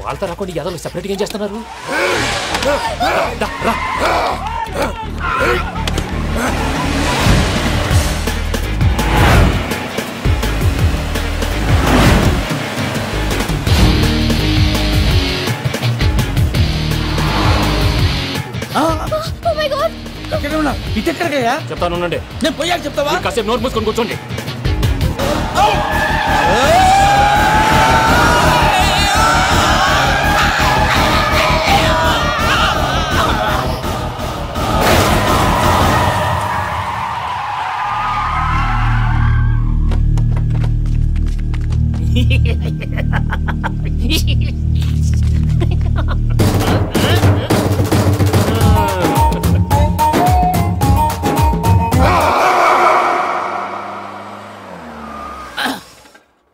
వాళ్ళతో రాకుండా యాదవ్ సెపరేట్గా ఏం చేస్తున్నారు? ఇటెక్కడికయ్యా? చెప్తాను ఉండండి. నేను పోయాక చెప్తావా? కాసేపు నోట్ మూసుకొని కూర్చోండి.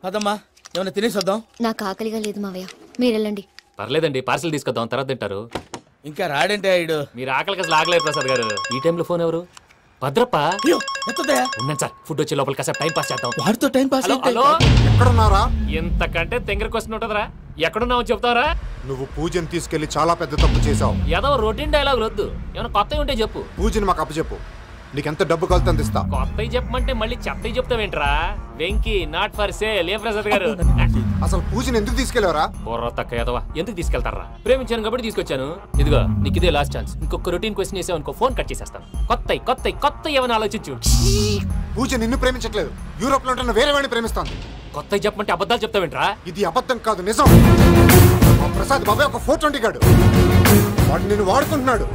పదమ్మా, ఏమైనా తినేసి వద్దాం. నాకు ఆకలిగా లేదు మావయ్య, మీరు వెళ్ళండి. పర్లేదండి, పార్సల్ తీసుకొద్దాం, తర్వాత తింటారు. ఇంకా రాడంటే ఆయుడు. మీరు ఆకలికి అసలు ఆగలేరు ప్రసాద్ గారు. ఈ టైంలో ఫోన్ ఎవరు? భద్రప్ప. ఉన్నాను సార్, ఫుడ్ వచ్చే లోపల కాసేపు టైం పాస్ చేద్దాం. వాడితో టైం పాస్. హలో, ఎక్కడున్నారా? ఎంతకంటే తెంగర క్వశ్చన్ ఉంటుందిరా. ఎక్కడున్నావు చెప్తావరా? నువ్వు పూజని తీసుకెళ్లి చాలా పెద్ద తప్పు చేసావు. ఏదో రొటీన్ డైలాగ్ వద్దు, ఏమైనా కొత్తవి ఉంటే చెప్పు. పూజని మాకు అప్పచెప్పు, నీకెంత డబ్బు కలితే అందిస్తా. కొత్తవి చెప్పమంటే మళ్ళీ చెత్తవి చెప్తావేంట్రా? Venky not for sale. ఏ ప్రసాద్ గారు, అసలు పూజని ఎందుకు తీసుకెళ్లేవరా? బొర్ర తక్క ఏదవా, ఎందుకు తీసుకెళ్తారా? ప్రేమించాను కాబట్టి తీసుకొచ్చాను. ఇదిగో నీకు ఇదే లాస్ట్ ఛాన్స్. ఇంకొక రొటీన్ క్వశ్చన్ చేసావు అనుకో, ఫోన్ కట్ చేసేస్తాను. కొత్త ఏమైనా ఆలోచించు. పూజ నిన్ను ప్రేమించట్లేదు, యూరోప్ లో ఉంటున్న వేరే వాడిని ప్రేమిస్తాను. కొత్తవి చెప్పమంటే అబద్ధాలు చెప్తావేంట్రా? ఇది అబద్ధం కాదు, నిజం. ప్రసాద్ బాబాయ్ ఒక 420 గాడు, వాడు నిన్ను వాడుకుంటున్నాడు.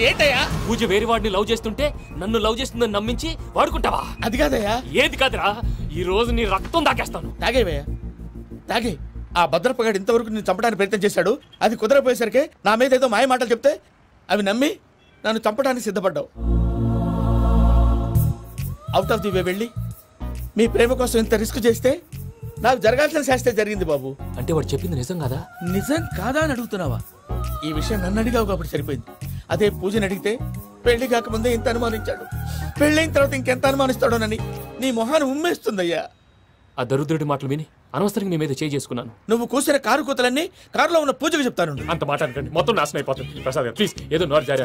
ఏంటయ్యా? పూజ వేరే వాడిని లవ్ చేస్తుంటే నన్ను లవ్ చేస్తుందని నమ్మించి వాడుకుంటావా? అది కాదయ్యా. ఏది కాదురా, ఈ రోజు నీ రక్తం దాకేస్తాను. తాగేవయ్యా, తాగే. ఆ భద్రపగాడు ఇంతవరకు నేను చంపడానికి ప్రయత్నం చేశాడు. అది కుదరపోయేసరికి నా మీద ఏదో మాయ మాటలు చెప్తే అవి నమ్మి నన్ను చంపడానికి సిద్ధపడ్డావు. అవుట్ ఆఫ్ ది వే వెళ్ళి మీ ప్రేమ కోసం ఇంత రిస్క్ చేస్తే నాకు జరగాల్సిన శాస్త్రే జరిగింది బాబు. అంటే వాడు చెప్పింది నిజం కాదా? నిజం కాదా అని అడుగుతున్నావా? ఈ విషయం నన్ను అడిగావు కాబట్టి సరిపోయింది. అదే పూజని అడిగితే పెళ్లి కాకముందే ఇంత అనుమానించాడు, పెళ్ళైన తర్వాత ఇంకెంత అనుమానిస్తాడోనని నీ మొహాన్ని ఉమ్మేస్తుందయ్యా. ఆ దరిద్రుడి మాటలు విని అనవసరంగా నీ మీద చేయి చేసుకున్నాను. నువ్వు కూసిన కారు కూతలన్నీ కారులో ఉన్న పూజకు చెప్తాను. అంత మాట అనకండి, మొత్తం నాశనం అయిపోతుంది. ప్రసాద్ గారు ప్లీజ్, ఏదో నోరు జారీ.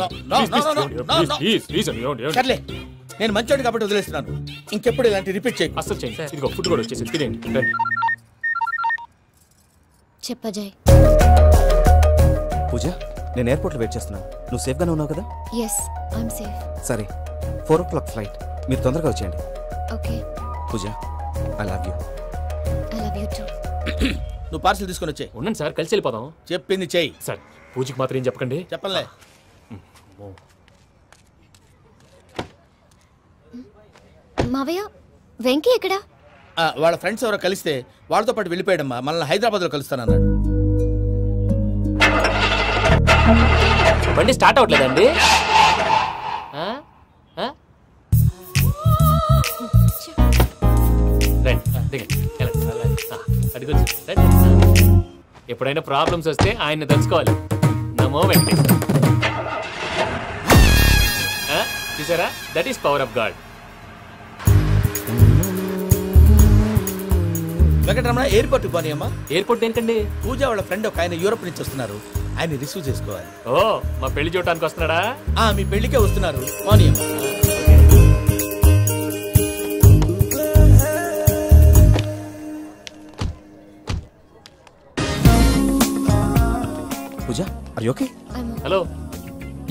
సర్లే, నేను మంచోడు కాబట్టి వదిలేస్తున్నాను. ఇంకెప్పుడు ఇలాంటి రిపీట్ చేయి. అసలు చేయండి. ఇదిగో ఫుడ్ కూడా వచ్చేసి తినేయండి. చెప్పజాయ్. పూజ, నేను ఎయిర్పోర్ట్లో వెయిట్ చేస్తున్నాను. నువ్వు సేఫ్గానే ఉన్నావు కదా? Yes, I'm safe. సరే, 4 o'clock ఫ్లైట్. మీరు తొందరగా వచ్చేయండి. Okay. Puja, I love you. I love you too. నువ్వు పార్సల్ తీసుకొని వచ్చే. ఉన్నాను సార్, కలిసి వెళ్ళిపోదాం. చెప్పింది చెయ్యి సార్. పూజకి మాత్రం ఏం చెప్పకండి. చెప్పలే. మావయ్య, వెంకీ ఎక్కడా? వాళ్ళ ఫ్రెండ్స్ ఎవరో కలిస్తే వాళ్ళతో పాటు వెళ్ళిపోయాడమ్మా. మనల్ని హైదరాబాద్లో కలుస్తానన్నాడు. బండి స్టార్ట్ అవ్వట్లేదండి. ఎప్పుడైనా ప్రాబ్లమ్స్ వస్తే ఆయన్ని తెలుసుకోవాలి. నమో వెంకటే. చూసారా, that is power of God. Venkataramana, airport పోనీ అమ్మా. ఎయిర్పోర్ట్ ఏంటండి? పూజ వాళ్ళ ఫ్రెండ్ ఒక ఆయన యూరోప్ నుంచి వస్తున్నారు, ఆయన రిసీవ్ చేసుకోవాలి. ఓ, మా పెళ్లి చూడటానికి వస్తున్నాడా? మీ పెళ్లికే వస్తున్నారు. పోనీ అమ్మా. పూజ, ఆర్ యు ఓకే? హలో,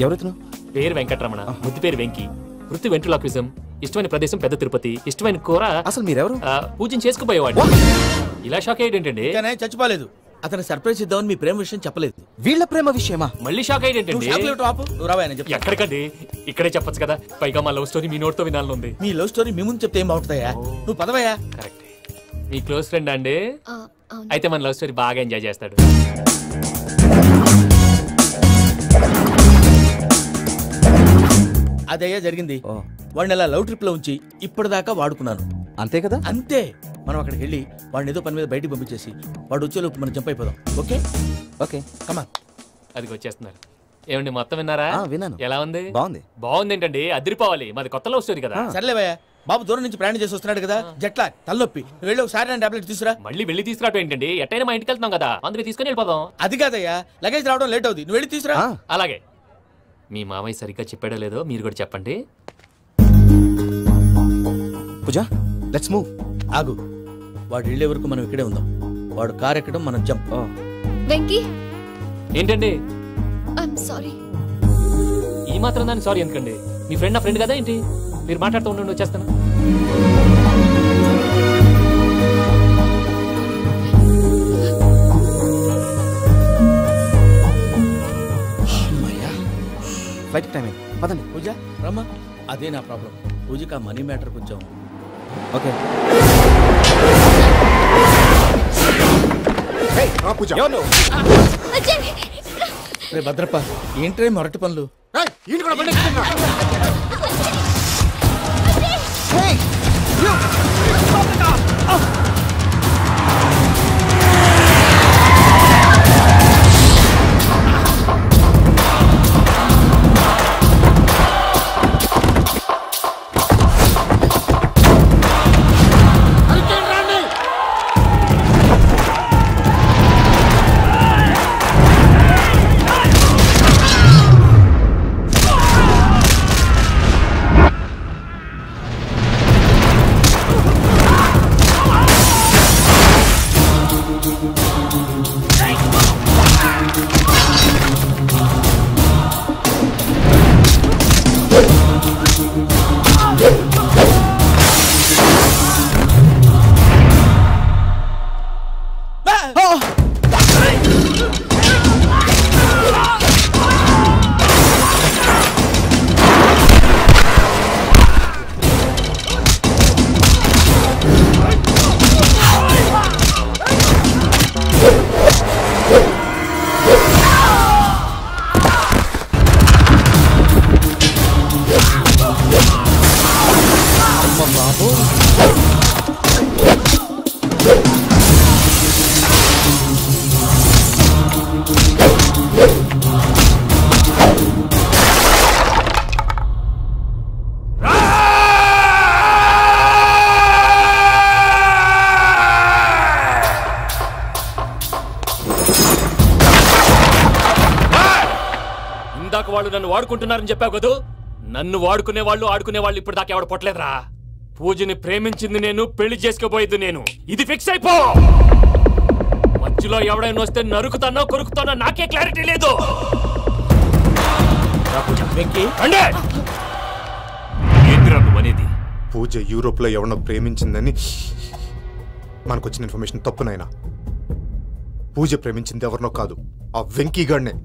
ఎవరైతును? పేరు వెంకటరమణ, ముద్దు పేరు వెంకీ, వృత్తి వెంట్రులాక్విజం, ఇష్టమైన ప్రదేశం పెద్ద తిరుపతి, ఇష్టమైన కూర. అసలు మీరెవరు? పూజను చేసుకుపోయేవాడు. ఇలా షాక్ అయ్యేటండి. చచ్చిపోలేదు. అతను సర్ప్రైజ్ ఇద్దామని మీ ప్రేమ విషయం చెప్పలేదు. వీళ్ళ ప్రేమ విషయమా? మళ్ళీ షాక్ అయ్యేటండి. ఎక్కడికండి, ఇక్కడే చెప్పొచ్చు కదా. పైగా మా లవ్ స్టోరీ మీ నోట్తో వినాలని. మీ లవ్ స్టోరీ మీ ముందు చెప్తే ఏం బాగుంటుందయ్యా? నువ్వు పదవయ్యా. కరెక్ట్. మీ క్లోజ్ ఫ్రెండ్ అండి? అయితే మన లవ్ స్టోరీ బాగా ఎంజాయ్ చేస్తాడు. అదయ్యా జరిగింది. వాడిని అలా లవ్ ట్రిప్ లో ఉంచి ఇప్పటిదాకా వాడుకున్నాను. అంతే కదా? అంతే. మనం అక్కడికి వెళ్ళి వాడిని ఏదో పని మీద బయటికి పంపించేసి వాడు వచ్చేలోపు మనం జంప్ అయిపోదాం. ఓకే ఓకే, కమా. అది వచ్చేస్తున్నారు. ఏమండి, మొత్తం విన్నారా? విన్నాను. ఎలా ఉంది? బాగుంది. బాగుంది ఏంటండి, అదిరిపోవాలి. మాది కొత్త లవ్ స్టోరీ కదా. సర్లేవయ్యా, బాబు దూరం నుంచి ప్రయాణం చేసి వస్తున్నాడు కదా, జట్లా తలనొప్పి. వెళ్ళి ఒకసారి టాబ్లెట్ తీసుకురా. మళ్ళీ వెళ్ళి తీసుకురావడం ఏంటండి? ఎట్టైనా మా ఇంటికి వెళ్తున్నాం కదా, అందుకే తీసుకుని వెళ్ళిపోదాం. అది కాదయ్యా, లగేజ్ రావడం లేట్ అవుతుంది, నువ్వు వెళ్ళి తీసుకురా. అలాగే. మీ మామయ్య సరిగ్గా చెప్పాడో లేదో మీరు కూడా చెప్పండి. పూజ, లెట్స్ మూవ్. ఆగు, వాడు వెళ్ళే వరకు మనం ఇక్కడే ఉందాం. వాడు కార్ ఎక్కడం, మనం జంప్. వెంకీ, ఏంటండి ఐఎమ్ సారీ. ఈ మాత్రం దాన్ని సారీ ఎందుకండి? మీ ఫ్రెండ్ నా ఫ్రెండ్ కదా ఏంటి? మీరు మాట్లాడుతూ ఉండండి, వచ్చేస్తాను. ఫ్లైట్ టైం అయింది, పదండి. పూజ రమ్మా. అదే నా ప్రాబ్లం, పూజకి ఆ మనీ మ్యాటర్ కొంచెం. ఓకే. పూజ రే భద్రప్ప, ఏంట్రే మొరటి పనులు? వాళ్ళు నన్ను వాడుకుంటున్నారని చెప్పావు కదా, నన్ను వాడుకునే వాళ్ళు ఆడుకునే వాళ్ళు ఇప్పుడు దాకా ఎవడ పొట్టలేదురా. పూజని ప్రేమించింది నేను, పెళ్లి చేసుకోబోయేది నేను. ఇది ఫిక్స్ అయిపో. మధ్యలో ఎవడైనా వస్తే నరుకుతానో కొరుకుతానో నాకే క్లారిటీ లేదు. అనేది పూజ యూరోప్ లో ఎవరినో ప్రేమించిందని మనకొచ్చిన ఇన్ఫర్మేషన్ తప్పునైనా. పూజ ప్రేమించింది ఎవరినో కాదు, ఆ వెంకీ గాడినే.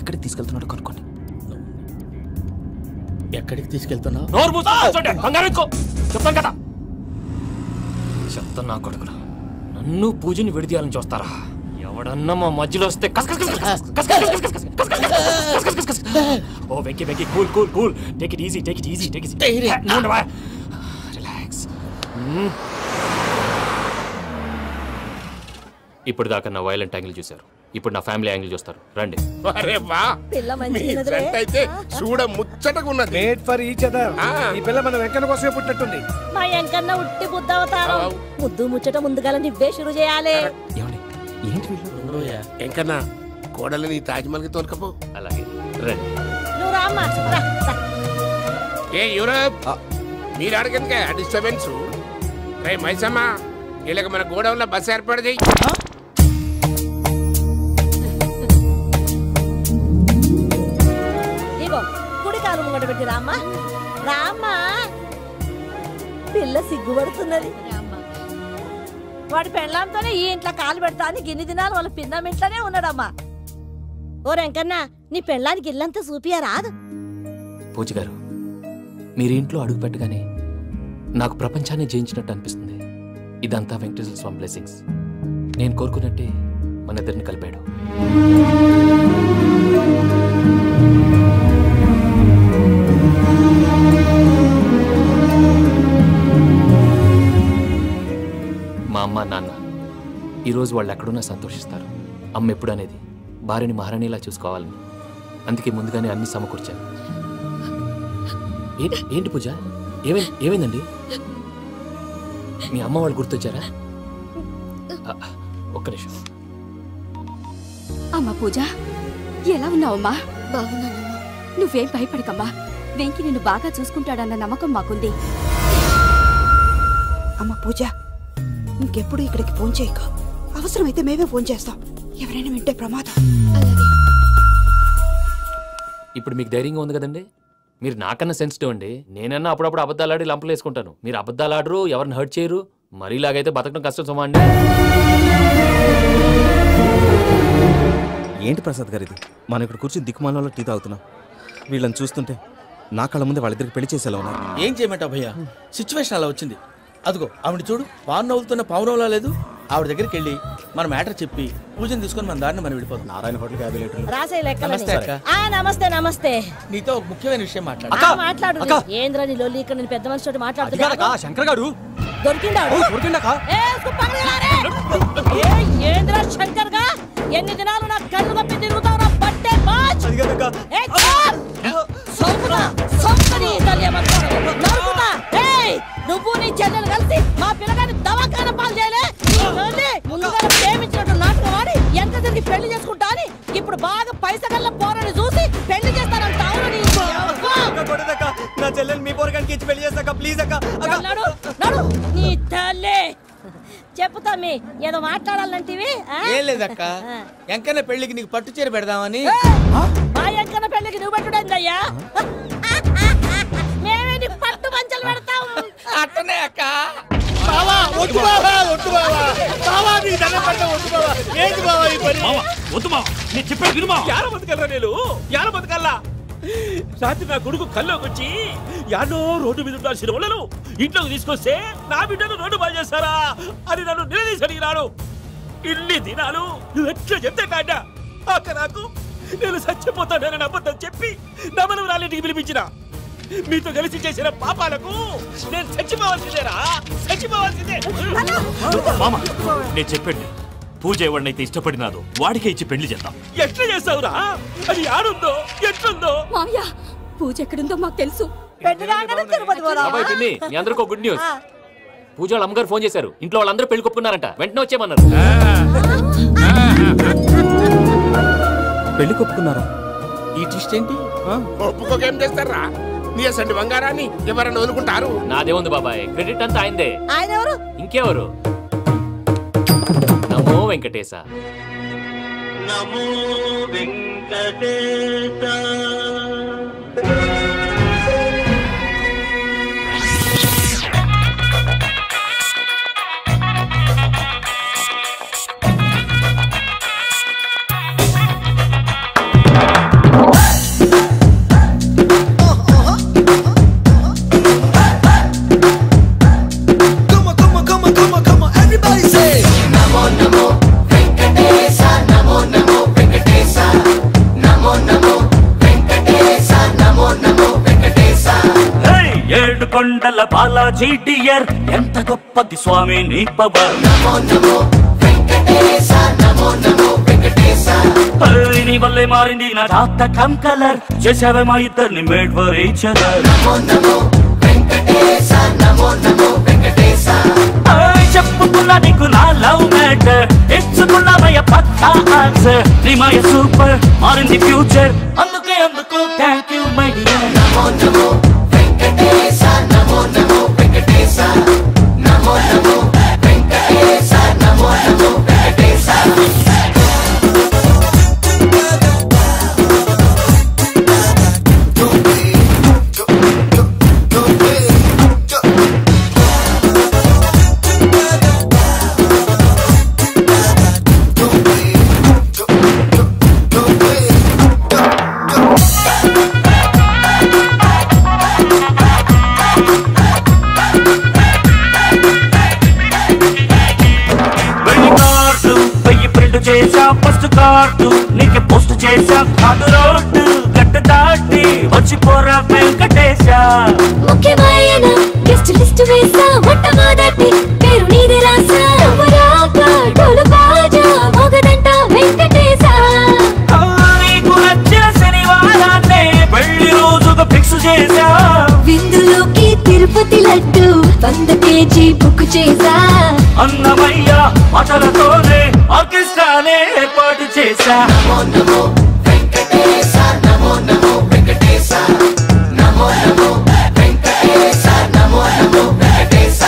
ఎక్కడికి తీసుకెళ్తున్నాడు కనుక్కోండి. ఎక్కడికి తీసుకెళ్తున్నావు? చెప్తాను కదా. చెప్తాను నా కొడుకురా, నన్ను పూజని విడిదీయాలని చూస్తారా? ఎవడన్నా మా మధ్యలో వస్తే ఓ Venky Venky, cool cool cool, take it easy, take it easy, take it easy, relax. ఇప్పుడు దాకా నా వైలెంట్ యాంగిల్ చూశారు, ఇప్పుడు నా ఫ్యామిలీ యాంగిల్ చూస్తారు. రండి. అరే వా, మీ ఫ్రెండ్ అయితే చూడ ముచ్చటగా ఉన్నది. Made for each other. ఈ పిల్ల మన వెంకన్న కోసమే పుట్టినట్టుంది. మా వెంకన్న ఉట్టి బుద్ధ అవతారం. ముద్దు ముచ్చట ముందుగా నువ్వే షురు చేయాలి. వెంకన్న కోడలని తాజ్మహల్ కి తోలుకపో. అలాగే రండి. నువ్వు రామ్మా. ఏ యూరప్, మీరు అడగందుకే డిస్టర్బెన్స్. రే మైసమ్మ, వీళ్ళకి మన గోడౌన్ లో బస్సు ఏర్పాటు చేయి. ఇగో కుడి కాలు ముంగట పెట్టి రామ్మా. రామ్మా, పిల్ల సిగ్గుపడుతున్నది. వాడి పెళ్ళాంతోనే ఈ ఇంట్లో కాలు పెడతా అని గిన్ని దినాలు వాళ్ళ పిన్నం ఇంట్లోనే ఉన్నాడమ్మా. ఓ వెంకన్న, నీ పెళ్ళానికి ఇల్లంతా చూపియా రాదు? పూజ గారు, మీరు ఇంట్లో అడుగు పెట్టగానే నాకు ప్రపంచాన్ని జయించినట్టు అనిపిస్తుంది. ఇదంతా వెంకటేశ్వర స్వామి బ్లెస్సింగ్స్. నేను కోరుకున్నట్టే మన ఇద్దరిని కలిపాడు. మా అమ్మ నాన్న ఈరోజు వాళ్ళు ఎక్కడున్నా సంతోషిస్తారు. అమ్మ ఎప్పుడు అనేది భార్యని మహారాణిలా చూసుకోవాలని. అందుకే ముందుగానే అన్ని సమకూర్చాను. ఏంటి పూజ, ఏమైందండి? మీ అమ్మ వాళ్ళు గుర్తొచ్చారా? ఒక్క నిమిషం. అమ్మా పూజ, ఎలా ఉన్నావమ్మా? బాగున్నానమ్మా. నువ్వేం భయపడకమ్మా. వెంకి నిన్ను బాగా చూసుకుంటాడన్న నమ్మకం మాకుంది. అమ్మ పూజ, ఇంకెప్పుడు ఇక్కడికి ఫోన్ చేయక. అవసరమైతే మేమే ఫోన్ చేస్తాం. ఎవరైనా వింటే ప్రమాదం. ఇప్పుడు మీకు ధైర్యంగా ఉంది కదండి. మీరు నాకన్నా సెన్సిటివ్ అండి. నేనన్నా అప్పుడప్పుడు అబద్ధాలాడి లంపలు వేసుకుంటాను. మీరు అబద్ధాలాడరు, ఎవరిని హర్ట్ చేయరు. మరీలాగైతే బతకడం కష్టం సుమా అండి. ఏంటి ప్రసాద్ గారు ఇది? మనం ఇక్కడ కూర్చుని దిక్కుమాలలో టీ తాగుతున్నాం. వీళ్ళని చూస్తుంటే నా కళ్ళ ముందే వాళ్ళిద్దరికి పెళ్లి చేసేలా ఉన్నారు. ఏం చేయమంటావు భయ్యా, సిచ్యువేషన్ అలా వచ్చింది. అదిగో ఆవిడ చూడు, పావు నవ్వుతున్న పావునవ్వులా లేదు. ఆవిడ దగ్గరికి వెళ్ళి మన మ్యాటర్ చెప్పి పూజను తీసుకొని మన దారిని మనం వెళ్ళిపోతాం. నారాయణ హోటల్ 50 లీటర్లు. రాసే లెక్కలని. నమస్తే అక్క. నమస్తే నమస్తే. నీతో ఒక ముఖ్యమైన విషయం మాట్లాడు. మాట్లాడు. ఏంద్రా నీ లొల్లి? ఇక్కడ నేను పెద్ద మనిషితో మాట్లాడుతున్నా. శంకర్ గారు ఏంద్రా శంకర్ గా? ఎన్ని దినాలు నా కళ్ళు కప్పి తిరుగుతావు నా బట్టే బాచ్. నువ్వు నీ చెల్లెలు కలిసి మా పిల్లగాని దవాఖాన పాలు చేయలే. ముందుగా ప్రేమించినట్టు నాటకం ఆడి ఎంత తిరిగి పెళ్లి చేసుకుంటా అని ఇప్పుడు బాగా పైసగల్ల పోరని చూసి పెళ్లి చేస్తానంట. నా చెల్లెలు మీ పోరగానికి ఇచ్చి పెళ్లి చేస్తాక ప్లీజ్ అక్క. నడు నీ తల్లి. చెప్పుతా మీ ఏదో మాట్లాడాలంటివి. ఏం లేదక్క, ఎంకన్న పెళ్లికి నీకు పట్టు చీర పెడదామని. మా ఎంకన్న పెళ్లికి నువ్వు పెట్టుడేందయ్యా? మేమే నీకు పట్టు పంచలు పెడతాం. అట్టనే అక్క. బావా వద్దు బావా, వద్దు బావా, బావా నీ దండం పట్ట వద్దు బావా. ఏంటి బావా ఈ పని? వద్దు బావ, నేను చెప్పేది విను బావ. యాడ బతకల్లా నేను, యాడ బతకల్లా? రాత్రి నా కొడుకు కల్లోకి వచ్చి యాడో రోడ్డు మీద ఉండాల్సిన వాళ్ళను ఇంట్లోకి తీసుకొస్తే నా బిడ్డను రోడ్డు బాగా చేస్తారా అని నన్ను నిలదీసి అడిగినాడు. ఇన్ని దినాలు నువ్వు ఎట్లా చెప్తే కాట అక్క నాకు నేను చచ్చిపోతానని అబద్ధం చెప్పి నా మనవరాలింటికి పిలిపించిన. మీతో కలిసి చేసిన పాపాలకు నేను చచ్చిపోవాల్సిందేరా, చచ్చిపోవాల్సిందే. మామ నేను చెప్పండి, పూజ ఎవరినైతే ఇష్టపడినాదో వాడికే ఇచ్చి పెళ్లి చేద్దాం. ఎట్లా చేస్తావురా? అది ఆడుందో ఎట్లుందో. మావయ్య, పూజ ఎక్కడుందో మాకు తెలుసు. మీ అందరికీ గుడ్ న్యూస్. పూజ వాళ్ళ అమ్మగారు ఫోన్ చేశారు. ఇంట్లో వాళ్ళందరూ పెళ్లి కొప్పుకున్నారంట. వెంటనే వచ్చేయమన్నారు. పెళ్లి కొప్పుకున్నారా? ఈ ట్విస్ట్ ఏంటి? ఒప్పుకోకేం చేస్తారా? నీ అసంటి బంగారాన్ని ఎవరైనా వదులుకుంటారు? నాదేముంది బాబాయ్, క్రెడిట్ అంతా ఆయనదే. ఆయన ఎవరు? ఇంకెవరు? నమో వెంకటేశ. నమో వెంకటేశ. కొండల బాలాజీ డియర్, ఎంత గొప్పది స్వామి నీ పవర్. నమో నమో వెంకటేశ, నమో నమో వెంకటేశ. నీ వల్లే మారింది నా జాతకం కలర్, చేసావే మా ఇద్దరిని మేడ్ ఫర్ ఈచ్ అదర్. నమో నమో వెంకటేశ, నమో నమో వెంకటేశ. చెప్పుకున్నా నీకు నా లవ్ మ్యాటర్, ఇచ్చుకున్నావయ్య పక్కా ఆన్సర్. నీ మాయ సూపర్, మారింది ఫ్యూచర్, అందుకు థ్యాంక్ యూ మై డియర్. నమో నమో వెంకటేశ, నమో నమో వెంకటేశ. నమో నమో వెంకటేశ, నమో నమో వెంకటేశ. చేసా ఫస్ట్ కార్డు నీకు పోస్ట్ చేసా, కాదు రోడ్డు గట్ట దాటి వచ్చిపోరా వెంకటేశ. ముఖ్యమైన గెస్ట్ లిస్ట్ వేసా, మొట్టమొదటి పేరు నీది రాసా. డోలు బాజా మోగదంట వెంకటేశ. 100 kg బుక్ చేసా అన్నమయ్య మాటలతోనే ఆర్కెస్ట్రానే ఏర్పాటు చేశా నమో నమో వెంకటేశ నమో నమో వెంకటేశ నమో నమో వెంకటేశ నమో నమో వెంకటేశ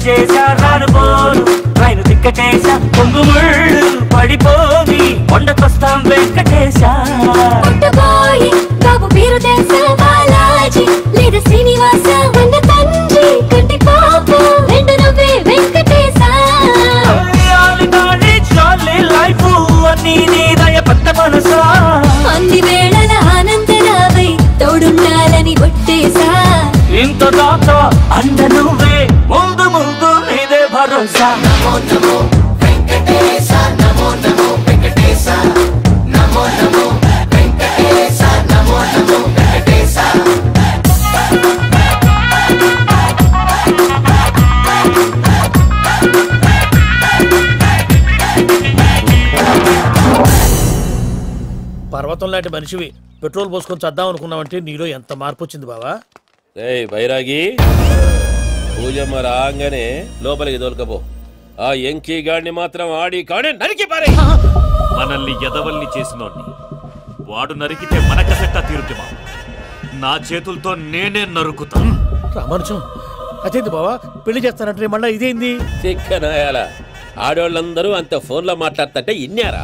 చేశా రాను పోను రైలు తిక్కటేశా పొంగు ముళ్ళు పడిపోని కొండకొస్తాం వెంకటేశా పుట్టబోయి బాబు పేరు తెలుసా బాలాజీ లేదా శ్రీనివాస వన్న తండ్రి కంటి పాప రెండు నువ్వే వెంకటేశ లైఫ్ అన్ని నీ దయ పట్ట మనసా అన్ని వేళల ఆనందరావై తోడుండాలని ఒట్టేశా ఇంత దాకా అండ నువ్వే ముందు ముందు నీదే భరోసా నమో నమో వెంకటేశ నమో నమో వెంకటేశ నమో నమో వెంకటేశ నమో నమో వెంకటేశ పర్వతం లాంటి మనిషివి పెట్రోల్ పోసుకొని చద్దాం అనుకున్నావంటే నీలో ఎంత మార్పు వచ్చింది బావా. ఏయ్ బైరాగి పూజమ్మ రాగానే లోపలికి దొరకపో ఆ ఎంకీ గాడిని మాత్రం ఆడి కాడే నరికి పారే మనల్ని ఎదవల్ని చేసినోడ్ని వాడు నరికితే మనకసెట్టా తీరుతుమా నా చేతులతో నేనే నరుకుతా రామానుజం అదేంది బావా పెళ్లి చేస్తానంటే మళ్ళా ఇదేంది చిక్కనాయాల ఆడోళ్ళందరూ అంత ఫోన్లో మాట్లాడుతుంటే ఇన్నారా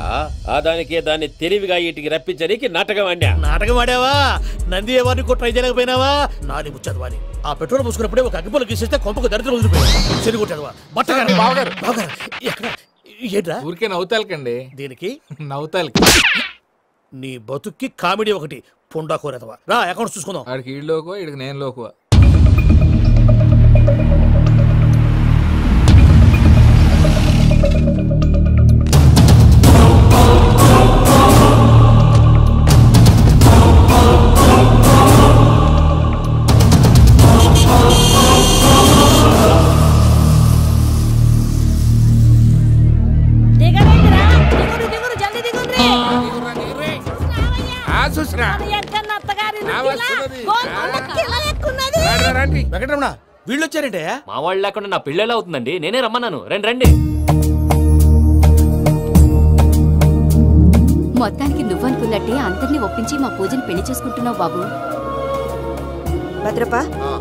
ఆ దానికే దాన్ని తెలివిగా వీటికి రప్పించడానికి నాటకం ఆడా. నాటకం ఆడావా? నంది ఎవరిని ట్రై చేయలేకపోయినావా? నాని ముచ్చదు వాని ఆ పెట్రోల్ పోసుకున్నప్పుడే ఒక అగ్గిపొల గీసేస్తే కొంపకు దరిద్రం వదిలిపోయాడు. చెరి కొట్టాడువా బట్టగారు బావగారు బావగారు ఎక్కడ ఏంట్రా ఊరికే నవ్వుతాలకండి. దీనికి నవ్వుతాలకి నీ బతుక్కి కామెడీ ఒకటి పుండా కోరేదవా. రా అకౌంట్స్ చూసుకుందాం. ఆడికి ఈళ్ళోకువ ఈడికి నేను లోకువ. వెంకటరమణ వీళ్ళు వచ్చారంటే మా వాళ్ళు లేకుండా నా పెళ్ళెలా అవుతుందండి? నేనే రమ్మన్నాను. రండి రండి. మొత్తానికి నువ్వనుకున్నట్టే అందరినీ ఒప్పించి మా పూజని పెళ్లి చేసుకుంటున్నావు బాబు. భద్రప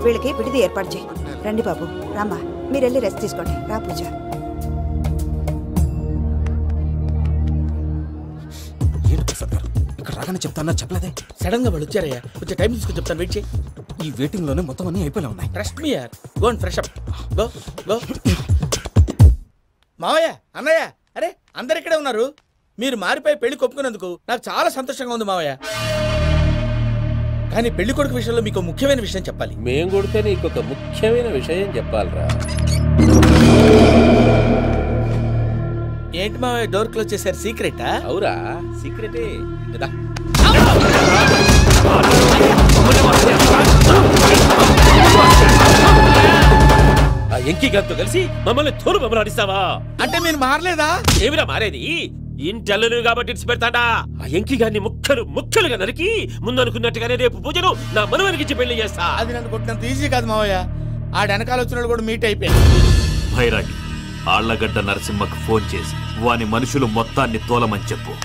వీళ్ళకి విడిది ఏర్పాటు చేయి. రండి బాబు రామ్మా మీరెళ్ళి రెస్ట్ తీసుకోండి. రా పూజ. ఇక్కడ రాగానే చెప్తానా చెప్పలేదే. సడన్ గా వాళ్ళు వచ్చారయ్యా. కొంచెం టైం తీసుకొని చెప్తాను. వెయిట్ చేయి. ఈ వెయిటింగ్ లోనే మొత్తం అన్ని అయిపోయినా ఉన్నాయి. ట్రస్ట్ మీ యార్. Go and fresh up. Go go. మావయ్య అన్నయ్య అరే అందరు ఇక్కడే ఉన్నారు. మీరు మారిపోయి పెళ్లి కొప్పుకున్నందుకు నాకు చాలా సంతోషంగా ఉంది మావయ్య. కానీ పెళ్లి కొడుకు విషయంలో మీకు ముఖ్యమైన విషయం చెప్పాలి. మేం కొడితే నీకు ఒక ముఖ్యమైన విషయం చెప్పాలిరా. ఏంటి మావయ్య డోర్ క్లోజ్ చేశారు? సీక్రెటా? అవురా సీక్రెటే కదా. ఆ ఎంకి గారితో కలిసి మమ్మల్ని తోలు బొమ్మలాడిస్తావా? అంటే మీరు మారలేదా? ఏమిరా మారేది? ఇంటల్లు కాబట్టి ఇడిచి పెడతాడా? ఆ ఎంకి గారిని ముక్కలుగా నరికి ముందనుకున్నట్టుగానే రేపు పూజను నా మనవనికిచ్చి పెళ్లి చేస్తా. అది నన్ను కొట్టినంత ఈజీ కాదు మావయ్య. ఆ వెనకాల వచ్చిన కూడా మీట్ అయిపోయాడు. భైరాగి ఆళ్లగడ్డ నరసింహకు ఫోన్ చేసి వాని మనుషులు మొత్తాన్ని తోలమని చెప్పు.